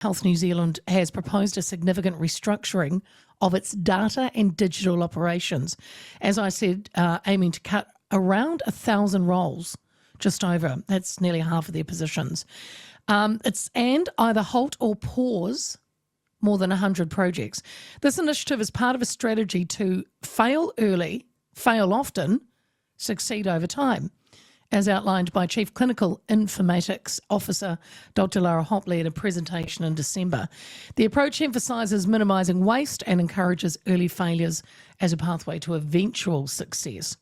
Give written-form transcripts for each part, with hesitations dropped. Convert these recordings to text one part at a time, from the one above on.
Health New Zealand has proposed a significant restructuring of its data and digital operations. As I said, aiming to cut around 1,000 roles, just over. That's nearly half of their positions. And either halt or pause more than 100 projects. This initiative is part of a strategy to fail early, fail often, succeed over time, as outlined by Chief Clinical Informatics Officer Dr. Lara Hopley in a presentation in December. The approach emphasises minimising waste and encourages early failures as a pathway to eventual success.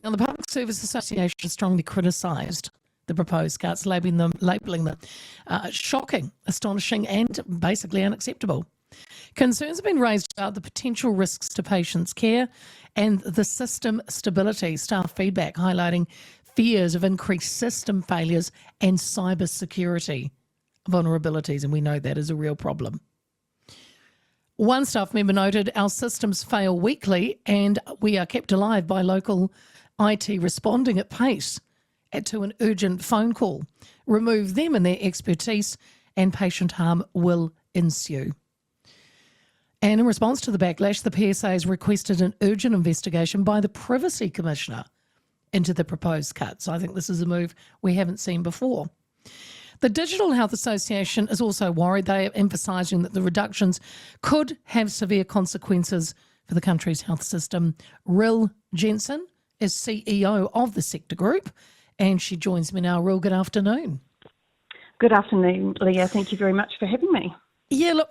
Now, the Public Service Association strongly criticised the proposed cuts, labelling them shocking, astonishing and basically unacceptable. Concerns have been raised about the potential risks to patients' care and the system stability, staff feedback highlighting fears of increased system failures and cybersecurity vulnerabilities, and we know that is a real problem. One staff member noted, "Our systems fail weekly and we are kept alive by local IT responding at pace to an urgent phone call. Remove them and their expertise and patient harm will ensue." And in response to the backlash, the PSA has requested an urgent investigation by the Privacy Commissioner into the proposed cuts. I think this is a move we haven't seen before. The Digital Health Association is also worried. They are emphasising that the reductions could have severe consequences for the country's health system. Ryl Jensen is CEO of the sector group, and she joins me now. Ryl, good afternoon. Good afternoon, Leah. Thank you very much for having me. Yeah, look,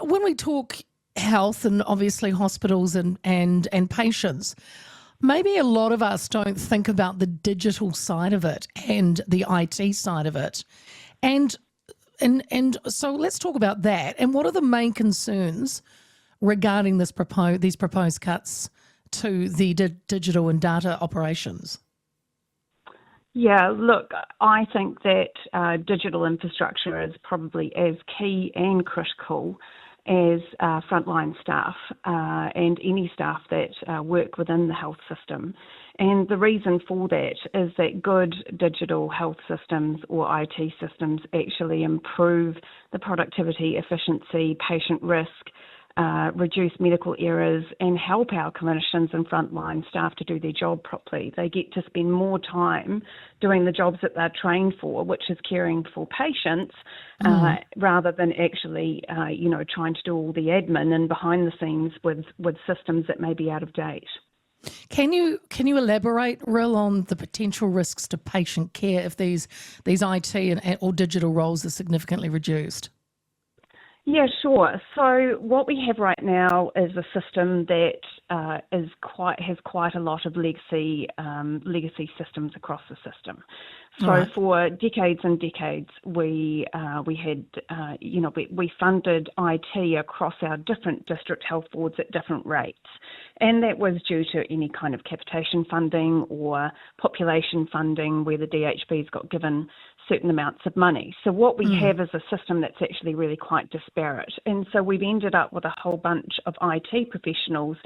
when we talk health and obviously hospitals and patients, maybe a lot of us don't think about the digital side of it and the IT side of it. And so let's talk about that. And what are the main concerns regarding these proposed cuts to the digital and data operations? Yeah, look, I think that digital infrastructure is probably as key and critical as frontline staff and any staff that work within the health system. And the reason for that is that good digital health systems or IT systems actually improve the productivity, efficiency, patient risk, reduce medical errors and help our clinicians and frontline staff to do their job properly. They get to spend more time doing the jobs that they're trained for, which is caring for patients, rather than actually, trying to do all the admin and behind the scenes with systems that may be out of date. Can you elaborate, Ryl, on the potential risks to patient care if these IT or digital roles are significantly reduced? Yeah, sure. So what we have right now is a system that has quite a lot of legacy systems across the system. So for decades and decades, we funded IT across our different district health boards at different rates, and that was due to any kind of capitation funding or population funding where the DHBs got given certain amounts of money. So what we have is a system that's actually really quite disparate. And so we've ended up with a whole bunch of IT professionals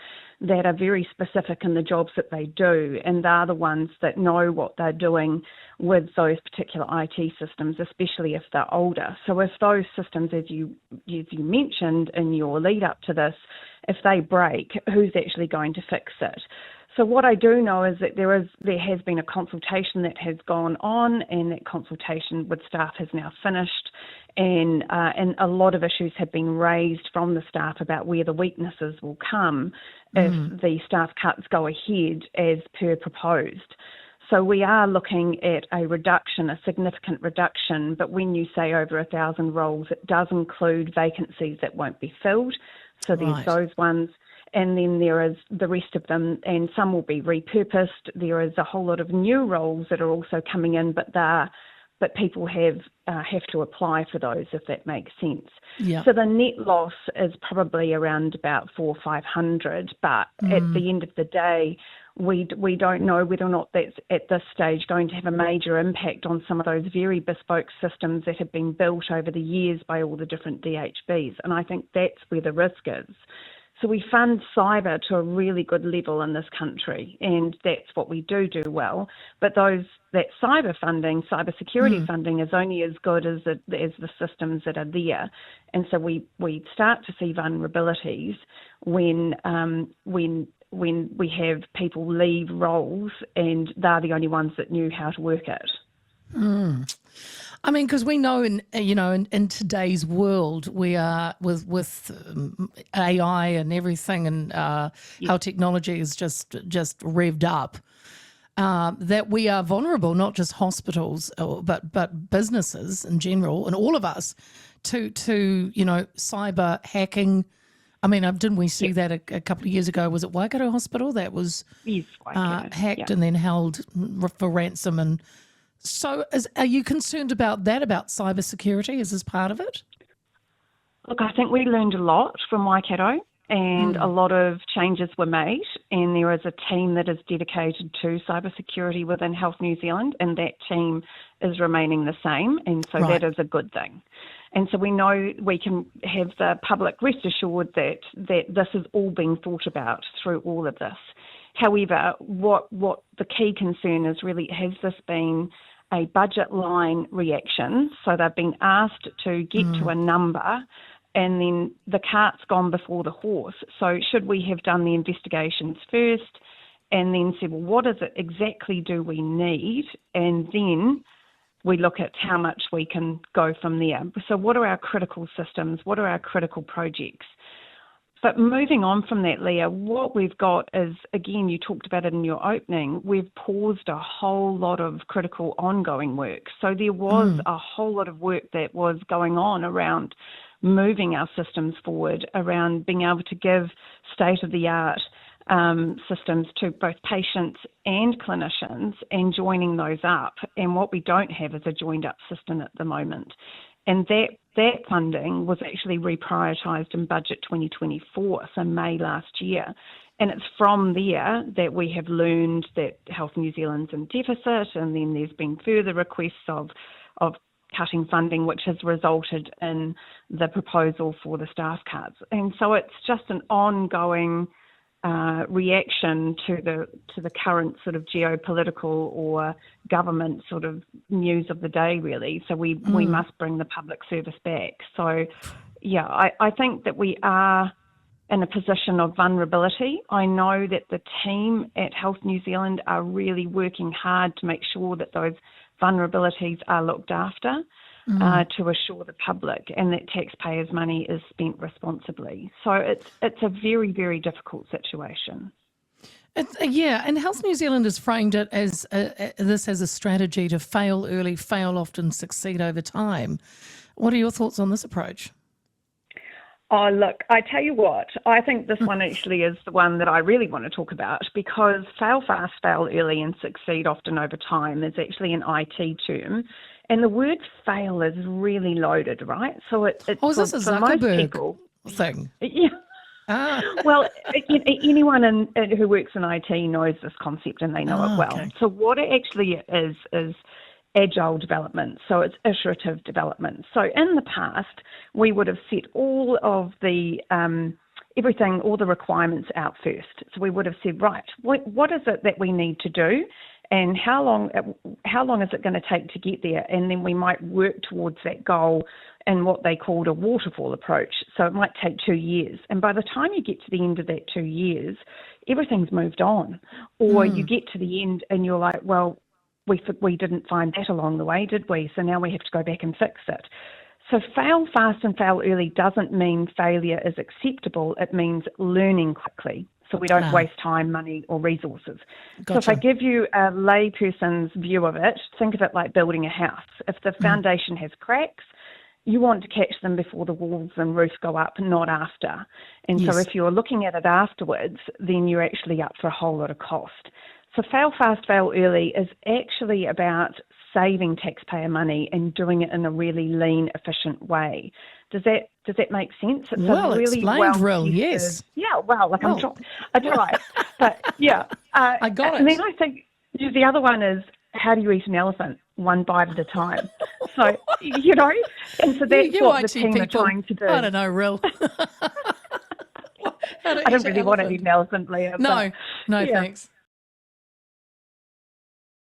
that are very specific in the jobs that they do, and they're the ones that know what they're doing with those particular IT systems, especially if they're older. So if those systems, as you mentioned in your lead up to this, if they break, who's actually going to fix it? So what I do know is that there has been a consultation that has gone on, and that consultation with staff has now finished, and a lot of issues have been raised from the staff about where the weaknesses will come if the staff cuts go ahead as per proposed. So we are looking at a reduction, a significant reduction, but when you say over 1,000 roles, it does include vacancies that won't be filled. So there's those ones. And then there is the rest of them, and some will be repurposed. There is a whole lot of new roles that are also coming in, but people have to apply for those, if that makes sense. Yep. So the net loss is probably around about 400 or 500, but at the end of the day, we don't know whether or not that's at this stage going to have a major impact on some of those very bespoke systems that have been built over the years by all the different DHBs. And I think that's where the risk is. So we fund cyber to a really good level in this country, and that's what we do well. But that cyber funding, cybersecurity funding, is only as good as the systems that are there. And so we start to see vulnerabilities when we have people leave roles and they're the only ones that knew how to work it. I mean, because we know in today's world, we are with AI and everything, and how technology is just revved up, that we are vulnerable, not just hospitals, but businesses in general, and all of us, to cyber hacking. I mean, didn't we see that a couple of years ago? Was it Waikato Hospital that was hacked and then held for ransom? And so are you concerned about that, about cybersecurity? Is this part of it? Look, I think we learned a lot from Waikato, and a lot of changes were made, and there is a team that is dedicated to cybersecurity within Health New Zealand, and that team is remaining the same, and so that is a good thing. And so we know we can have the public rest assured that this is all being thought about through all of this. However, what the key concern is really, has this been a budget line reaction? So they've been asked to get to a number, and then the cart's gone before the horse. So should we have done the investigations first and then said, well, what is it exactly do we need? And then we look at how much we can go from there. So what are our critical systems? What are our critical projects? But moving on from that, Leah, what we've got is, again, you talked about it in your opening, we've paused a whole lot of critical ongoing work. So there was a whole lot of work that was going on around moving our systems forward, around being able to give state-of-the-art systems to both patients and clinicians and joining those up. And what we don't have is a joined-up system at the moment. And that funding was actually reprioritised in Budget 2024, so May last year. And it's from there that we have learned that Health New Zealand's in deficit, and then there's been further requests of cutting funding, which has resulted in the proposal for the staff cuts. And so it's just an ongoing reaction to the current sort of geopolitical or government sort of news of the day, really. So we must bring the public service back. So, yeah, I think that we are in a position of vulnerability. I know that the team at Health New Zealand are really working hard to make sure that those vulnerabilities are looked after, to assure the public, and that taxpayers' money is spent responsibly. So it's a very, very difficult situation. And Health New Zealand has framed it as this as a strategy to fail early, fail often, succeed over time. What are your thoughts on this approach? Oh, look, I tell you what, I think this one actually is the one that I really want to talk about, because fail fast, fail early and succeed often over time is actually an IT term. And the word fail is really loaded, right? So it's is this a Zuckerberg thing? Yeah. Well, anyone who works in IT knows this concept, and they know it well. Okay. So what it actually is agile development. So it's iterative development. So in the past, we would have set all of the everything, all the requirements out first. So we would have said, right, what is it that we need to do, and how long is it going to take to get there? And then we might work towards that goal in what they called a waterfall approach. So it might take 2 years. And by the time you get to the end of that 2 years, everything's moved on. Or you get to the end and you're like, well, we didn't find that along the way, did we? So now we have to go back and fix it. So fail fast and fail early doesn't mean failure is acceptable. It means learning quickly, so we don't waste time, money or resources. Gotcha. So if I give you a layperson's view of it, think of it like building a house. If the foundation has cracks, you want to catch them before the walls and roof go up, not after. And so if you're looking at it afterwards, then you're actually up for a whole lot of cost. So fail fast, fail early is actually about saving taxpayer money and doing it in a really lean, efficient way. Does that make sense? It's well a really explained, Ryl, yes. Yeah, well, like I tried. But yeah. I got it. And then I think the other one is, how do you eat an elephant? One bite at a time. So, and so that's what the team are trying to do. I don't know, Ryl. How to I don't eat an really want to elephant. eat an elephant, Leah. No, but no, yeah. thanks.